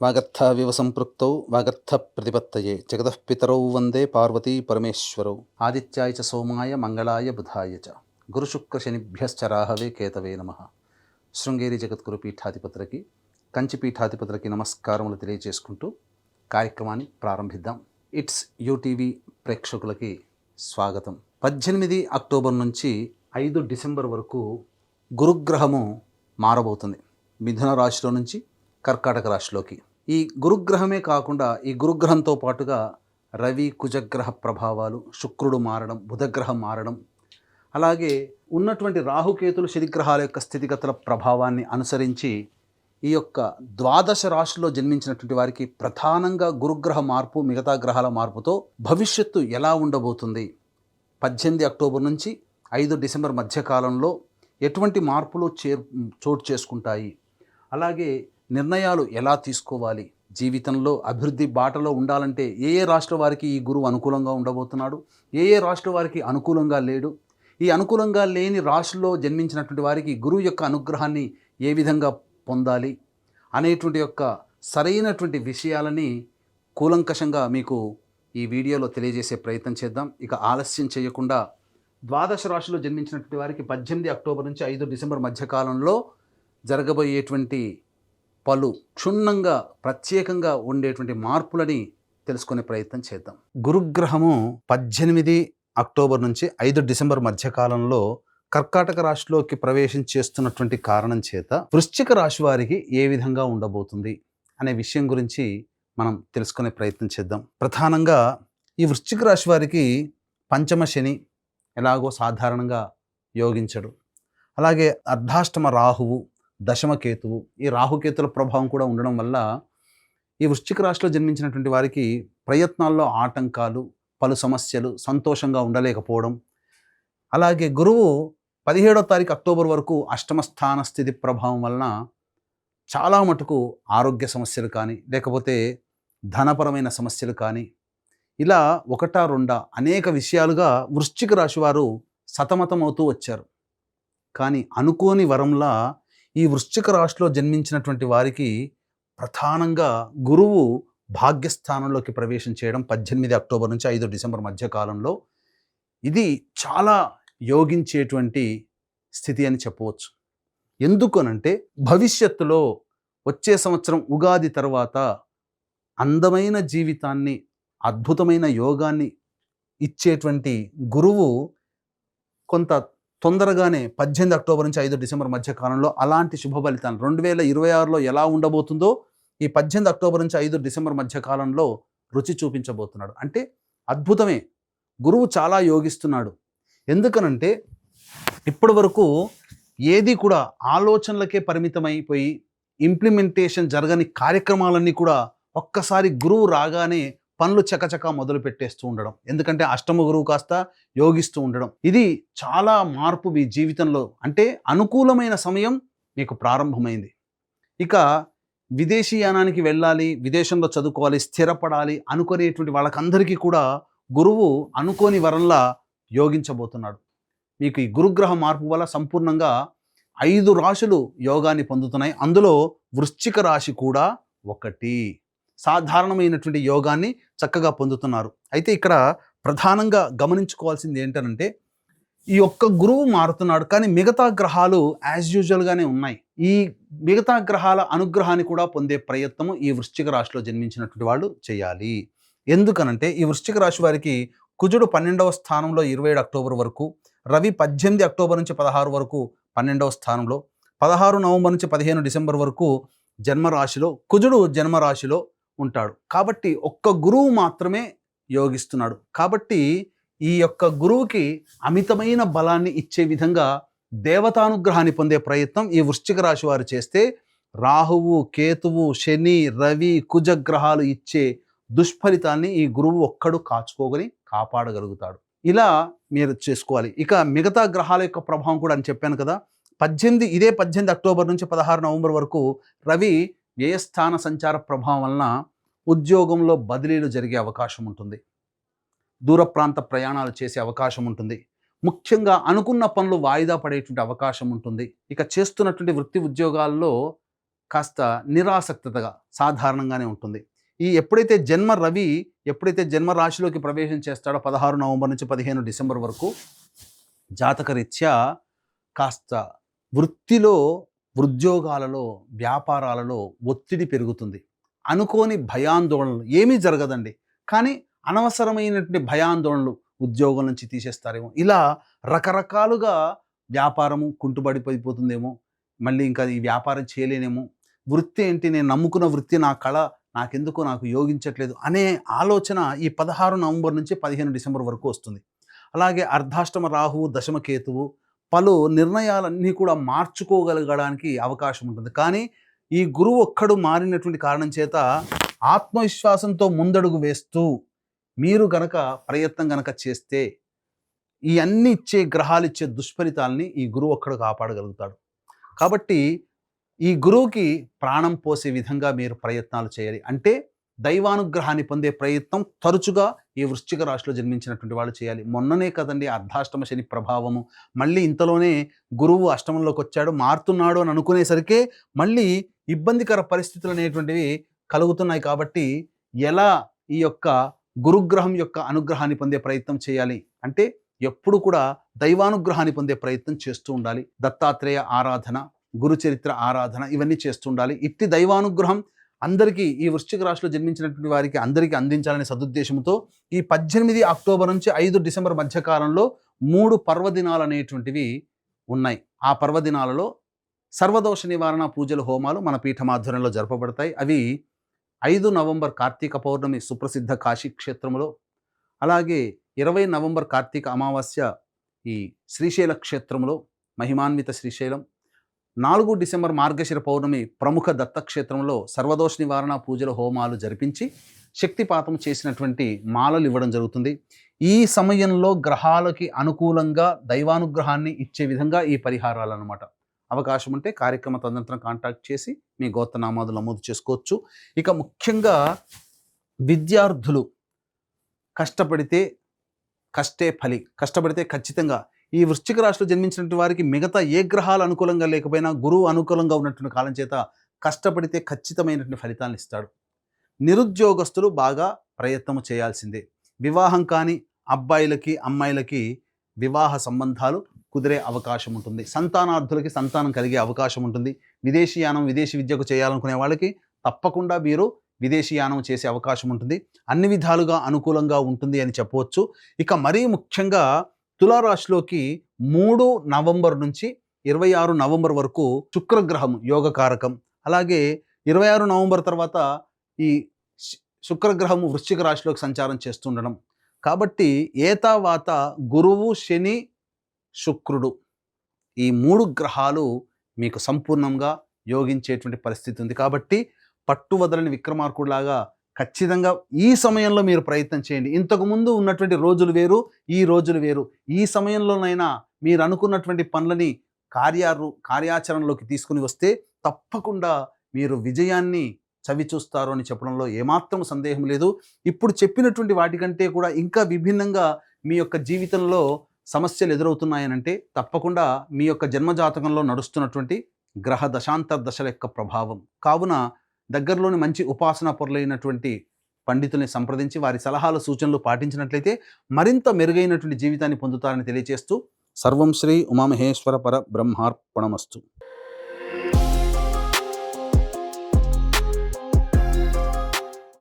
వాగర్థావివ సంపృక్తౌ వాగర్థ ప్రతిపత్తయే జగతః పితరౌ వందే పార్వతీ పరమేశ్వరౌ ఆదిత్యాయ చ సోమాయ మంగళాయ బుధాయ చ గురుశుక్ర శనిభ్యశ్చ రాహవే కేతవే నమః. శృంగేరి జగద్గురు పీఠాధిపతులకి కంచి పీఠాధిపతులకి నమస్కారములు తెలియజేసుకుంటూ కార్యక్రమాన్ని ప్రారంభిద్దాం. ఇట్స్ యూటీవీ ప్రేక్షకులకి స్వాగతం. 18 అక్టోబర్ నుంచి 5 డిసెంబర్ వరకు గురుగ్రహము మారబోతుంది. మిథున రాశిలో నుంచి కర్కాటక రాశిలోకి. ఈ గురుగ్రహమే కాకుండా ఈ గురుగ్రహంతో పాటుగా రవి కుజగ్రహ ప్రభావాలు, శుక్రుడు మారడం, బుధగ్రహం మారడం, అలాగే ఉన్నటువంటి రాహుకేతులు శనిగ్రహాల యొక్క స్థితిగతుల ప్రభావాన్ని అనుసరించి ఈ యొక్క ద్వాదశ రాశిలో జన్మించినటువంటి వారికి ప్రధానంగా గురుగ్రహ మార్పు, మిగతా గ్రహాల మార్పుతో భవిష్యత్తు ఎలా ఉండబోతుంది, 18 అక్టోబర్ నుంచి 5 డిసెంబర్ మధ్యకాలంలో ఎటువంటి మార్పులు చోటు చేసుకుంటాయి, అలాగే నిర్ణయాలు ఎలా తీసుకోవాలి, జీవితంలో అభివృద్ధి బాటలో ఉండాలంటే ఏ రాష్ట్ర వారికి ఈ గురువు అనుకూలంగా ఉండబోతున్నాడు, ఏ రాష్ట్ర వారికి అనుకూలంగా లేడు, ఈ అనుకూలంగా లేని రాశిలో జన్మించినటువంటి వారికి గురువు యొక్క అనుగ్రహాన్ని ఏ విధంగా పొందాలి అనేటువంటి యొక్క సరైనటువంటి విషయాలని కూలంకషంగా మీకు ఈ వీడియోలో తెలియజేసే ప్రయత్నం చేద్దాం. ఇక ఆలస్యం చేయకుండా ద్వాదశ రాశిలో జన్మించినటువంటి వారికి 18 అక్టోబర్ నుంచి 5 డిసెంబర్ మధ్యకాలంలో జరగబోయేటువంటి పలు క్షుణ్ణంగా ప్రత్యేకంగా ఉండేటువంటి మార్పులని తెలుసుకునే ప్రయత్నం చేద్దాం. గురుగ్రహము 18 అక్టోబర్ నుంచి 5 డిసెంబర్ మధ్యకాలంలో కర్కాటక రాశిలోకి ప్రవేశం చేస్తున్నటువంటి కారణం చేత వృశ్చిక రాశి వారికి ఏ విధంగా ఉండబోతుంది అనే విషయం గురించి మనం తెలుసుకునే ప్రయత్నం చేద్దాం. ప్రధానంగా ఈ వృశ్చిక రాశి వారికి పంచమ శని ఎలాగో సాధారణంగా యోగించడు, అలాగే అర్ధాష్టమ రాహువు, దశమ కేతువు, ఈ రాహుకేతుల ప్రభావం కూడా ఉండడం వల్ల ఈ వృశ్చిక రాశిలో జన్మించినటువంటి వారికి ప్రయత్నాల్లో ఆటంకాలు, పలు సమస్యలు, సంతోషంగా ఉండలేకపోవడం, అలాగే గురువు 17వ తారీఖు అక్టోబర్ వరకు అష్టమ స్థాన స్థితి ప్రభావం వలన చాలా మటుకు ఆరోగ్య సమస్యలు కానీ, లేకపోతే ధనపరమైన సమస్యలు కానీ, ఇలా ఒకటా రెండా అనేక విషయాలుగా వృశ్చిక రాశి వారు సతమతమవుతూ వచ్చారు. కానీ అనుకోని వరంలా ఈ వృశ్చిక రాశిలో జన్మించినటువంటి వారికి ప్రధానంగా గురువు భాగ్యస్థానంలోకి ప్రవేశం చేయడం 18 అక్టోబర్ నుంచి 5 డిసెంబర్ మధ్యకాలంలో ఇది చాలా యోగించేటువంటి స్థితి అని చెప్పవచ్చు. ఎందుకనంటే భవిష్యత్తులో వచ్చే సంవత్సరం ఉగాది తర్వాత అందమైన జీవితాన్ని, అద్భుతమైన యోగాన్ని ఇచ్చేటువంటి గురువు కొంత తొందరగానే 18 అక్టోబర్ నుంచి 5 డిసెంబర్ మధ్య కాలంలో అలాంటి శుభ ఫలితాలు 2026లో ఎలా ఉండబోతుందో ఈ 18 అక్టోబర్ నుంచి 5 డిసెంబర్ మధ్య కాలంలో రుచి చూపించబోతున్నాడు. అంటే అద్భుతమే, గురువు చాలా యోగిస్తున్నాడు. ఎందుకనంటే ఇప్పటి వరకు ఏది కూడా ఆలోచనలకే పరిమితమైపోయి ఇంప్లిమెంటేషన్ జరగని కార్యక్రమాలన్నీ కూడా ఒక్కసారి గురువు రాగానే పనులు చకచకా మొదలు పెట్టేస్తూ ఉండడం, ఎందుకంటే అష్టమ గురువు కాస్త యోగిస్తూ ఉండడం, ఇది చాలా మార్పు మీ జీవితంలో, అంటే అనుకూలమైన సమయం మీకు ప్రారంభమైంది. ఇక విదేశీయానానికి వెళ్ళాలి, విదేశంలో చదువుకోవాలి, స్థిరపడాలి అనుకునేటువంటి వాళ్ళకందరికీ కూడా గురువు అనుకోని వరంలా యోగించబోతున్నాడు. మీకు ఈ గురుగ్రహ మార్పు వల్ల సంపూర్ణంగా 5 రాశులు యోగాన్ని పొందుతున్నాయి. అందులో వృశ్చిక రాశి కూడా ఒకటి. సాధారణమైనటువంటి యోగాన్ని చక్కగా పొందుతున్నారు. అయితే ఇక్కడ ప్రధానంగా గమనించుకోవాల్సింది ఏంటంటే ఈ ఒక్క గురువు మారుతున్నాడు, కానీ మిగతా గ్రహాలు యాజ్ యూజువల్గానే ఉన్నాయి. ఈ మిగతా గ్రహాల అనుగ్రహాన్ని కూడా పొందే ప్రయత్నము ఈ వృశ్చిక రాశిలో జన్మించినటువంటి వాళ్ళు చేయాలి. ఎందుకనంటే ఈ వృశ్చిక రాశి వారికి కుజుడు 12వ స్థానంలో 27 అక్టోబర్ వరకు, రవి 18 అక్టోబర్ నుంచి 16 వరకు 12వ స్థానంలో, 16 నవంబర్ నుంచి 15 డిసెంబర్ వరకు జన్మరాశిలో, కుజుడు జన్మరాశిలో ఉంటాడు. కాబట్టి ఒక్క గురువు మాత్రమే యోగిస్తున్నాడు. కాబట్టి ఈ యొక్క గురువుకి అమితమైన బలాన్ని ఇచ్చే విధంగా దేవతానుగ్రహాన్ని పొందే ప్రయత్నం ఈ వృశ్చిక రాశి వారు చేస్తే రాహువు, కేతువు, శని, రవి, కుజ గ్రహాలు ఇచ్చే దుష్ఫలితాన్ని ఈ గురువు ఒక్కడు కాపాడగలుగుతాడు. ఇలా మీరు చేసుకోవాలి. ఇక మిగతా గ్రహాల యొక్క ప్రభావం కూడా అని చెప్పాను కదా, 18 అక్టోబర్ నుంచి 16 నవంబర్ వరకు రవి వ్యయస్థాన సంచార ప్రభావం వలన ఉద్యోగంలో బదిలీలు జరిగే అవకాశం ఉంటుంది, దూర ప్రాంత ప్రయాణాలు చేసే అవకాశం ఉంటుంది, ముఖ్యంగా అనుకున్న పనులు వాయిదా పడేటువంటి అవకాశం ఉంటుంది. ఇక చేస్తున్నటువంటి వృత్తి ఉద్యోగాల్లో కాస్త నిరాసక్తతగా సాధారణంగానే ఉంటుంది. ఎప్పుడైతే జన్మ రాశిలోకి ప్రవేశం చేస్తాడో 16 నవంబర్ నుంచి 15 డిసెంబర్ వరకు జాతకరీత్యా కాస్త వృత్తిలో, ఉద్యోగాలలో, వ్యాపారాలలో ఒత్తిడి పెరుగుతుంది. అనుకోని భయాందోళనలు ఏమీ జరగదండి. కానీ అనవసరమైనటువంటి భయాందోళనలు, ఉద్యోగం నుంచి తీసేస్తారేమో, ఇలా రకరకాలుగా వ్యాపారము కుంటుబడిపోతుందేమో, మళ్ళీ ఇంకా ఈ వ్యాపారం చేయలేనేమో, వృత్తి ఏంటి, నేను నమ్ముకున్న వృత్తి, నా కళ నాకు యోగించట్లేదు అనే ఆలోచన ఈ 16 నవంబర్ నుంచి 15 డిసెంబర్ వరకు వస్తుంది. అలాగే అర్ధాష్టమ రాహువు, దశమ కేతువు పలు నిర్ణయాలన్నీ కూడా మార్చుకోగలగడానికి అవకాశం ఉంటుంది. కానీ ఈ గురువు ఒక్కడు మారినటువంటి కారణం చేత ఆత్మవిశ్వాసంతో ముందడుగు వేస్తూ మీరు గనక ప్రయత్నం గనక చేస్తే ఈ అన్ని ఇచ్చే గ్రహాలు ఇచ్చే దుష్ఫలితాలని ఈ గురువు ఒక్కడు కాపాడగలుగుతాడు. కాబట్టి ఈ గురువుకి ప్రాణం పోసే విధంగా మీరు ప్రయత్నాలు చేయాలి. అంటే దైవానుగ్రహాన్ని పొందే ప్రయత్నం తరచుగా ఈ వృశ్చిక రాశిలో జన్మించినటువంటి వాళ్ళు చేయాలి. మొన్ననే కదండి అర్ధాష్టమ శని ప్రభావము, మళ్ళీ ఇంతలోనే గురువు అష్టమంలోకి వచ్చాడు, మారుతున్నాడు అని అనుకునేసరికి మళ్ళీ ఇబ్బందికర పరిస్థితులు అనేటువంటివి కలుగుతున్నాయి. కాబట్టి ఎలా ఈ యొక్క గురుగ్రహం యొక్క అనుగ్రహాన్ని పొందే ప్రయత్నం చేయాలి అంటే ఎప్పుడు కూడా దైవానుగ్రహాన్ని పొందే ప్రయత్నం చేస్తూ ఉండాలి. దత్తాత్రేయ ఆరాధన, గురు చరిత్ర ఆరాధన ఇవన్నీ చేస్తూ ఉండాలి. ఇట్టి దైవానుగ్రహం అందరికీ, ఈ వృశ్చిక రాశిలో జన్మించినటువంటి వారికి అందరికీ అందించాలనే సదుద్దేశంతో ఈ 18 అక్టోబర్ నుంచి 5 డిసెంబర్ మధ్యకాలంలో 3 పర్వదినాలు అనేటువంటివి ఉన్నాయి. ఆ పర్వదినాలలో సర్వదోష నివారణ పూజలు, హోమాలు మన పీఠమాధ్వర్యంలో జరపబడతాయి. అవి 5 నవంబర్ కార్తీక పౌర్ణమి సుప్రసిద్ధ కాశీ క్షేత్రంలో, అలాగే 20 నవంబర్ కార్తీక అమావాస్య ఈ శ్రీశైల క్షేత్రంలో, మహిమాన్విత శ్రీశైలం, 4 డిసెంబర్ మార్గశిర పౌర్ణమి ప్రముఖ దత్తక్షేత్రంలో సర్వదోష నివారణ పూజలు, హోమాలు జరిపించి శక్తిపాతం చేసినటువంటి మాలలు ఇవ్వడం జరుగుతుంది. ఈ సమయంలో గ్రహాలకి అనుకూలంగా దైవానుగ్రహాన్ని ఇచ్చే విధంగా ఈ పరిహారాలు అన్నమాట. అవకాశం ఉంటే కార్యక్రమ తదనంతరం కాంటాక్ట్ చేసి మీ గోత్రనామాదులు నమోదు చేసుకోవచ్చు. ఇక ముఖ్యంగా విద్యార్థులు కష్టపడితే ఖచ్చితంగా ఈ వృశ్చిక రాశిలో జన్మించినటువంటి వారికి మిగతా ఏ గ్రహాలు అనుకూలంగా లేకపోయినా గురువు అనుకూలంగా ఉన్నటువంటి కాలం చేత కష్టపడితే ఖచ్చితమైనటువంటి ఫలితాలను ఇస్తాడు. నిరుద్యోగస్తులు బాగా ప్రయత్నం చేయాల్సిందే. వివాహం కాని అబ్బాయిలకి, అమ్మాయిలకి వివాహ సంబంధాలు కుదిరే అవకాశం ఉంటుంది. సంతానార్థులకి సంతానం కలిగే అవకాశం ఉంటుంది. విదేశీయానం, విదేశీ విద్యకు చేయాలనుకునే వాళ్ళకి తప్పకుండా మీరు విదేశీయానం చేసే అవకాశం ఉంటుంది. అన్ని విధాలుగా అనుకూలంగా ఉంటుంది అని చెప్పవచ్చు. ఇక మరీ ముఖ్యంగా తులారాశిలోకి 3 నవంబర్ నుంచి 26 నవంబర్ వరకు శుక్రగ్రహం యోగకారకం. అలాగే 26 నవంబర్ తర్వాత ఈ శుక్రగ్రహం వృశ్చిక రాశిలోకి సంచారం చేస్తుండడం. కాబట్టి ఏతావాత గురువు, శని, శుక్రుడు ఈ 3 గ్రహాలు మీకు సంపూర్ణంగా యోగించేటువంటి పరిస్థితి ఉంది. కాబట్టి పట్టువదలని విక్రమార్కుడిలాగా ఖచ్చితంగా ఈ సమయంలో మీరు ప్రయత్నం చేయండి. ఇంతకుముందు ఉన్నటువంటి రోజులు వేరు, ఈ రోజులు వేరు. ఈ సమయంలోనైనా మీరు అనుకున్నటువంటి పనులని కార్యాచరణలోకి తీసుకుని వస్తే తప్పకుండా మీరు విజయాన్ని చవిచూస్తారు అని చెప్పడంలో ఏమాత్రం సందేహం లేదు. ఇప్పుడు చెప్పినటువంటి వాటికంటే కూడా ఇంకా విభిన్నంగా మీ యొక్క జీవితంలో సమస్యలు ఎదురవుతున్నాయనంటే తప్పకుండా మీ యొక్క జన్మజాతకంలో నడుస్తున్నటువంటి గ్రహ దశాంతర దశల యొక్క ప్రభావం. కావున దగ్గరలోని మంచి ఉపాసనా పరులైనటువంటి పండితుల్ని సంప్రదించి వారి సలహాలు, సూచనలు పాటించినట్లయితే మరింత మెరుగైనటువంటి జీవితాన్ని పొందుతారని తెలియజేస్తూ సర్వం శ్రీ ఉమామహేశ్వర పర బ్రహ్మార్పణమస్తు.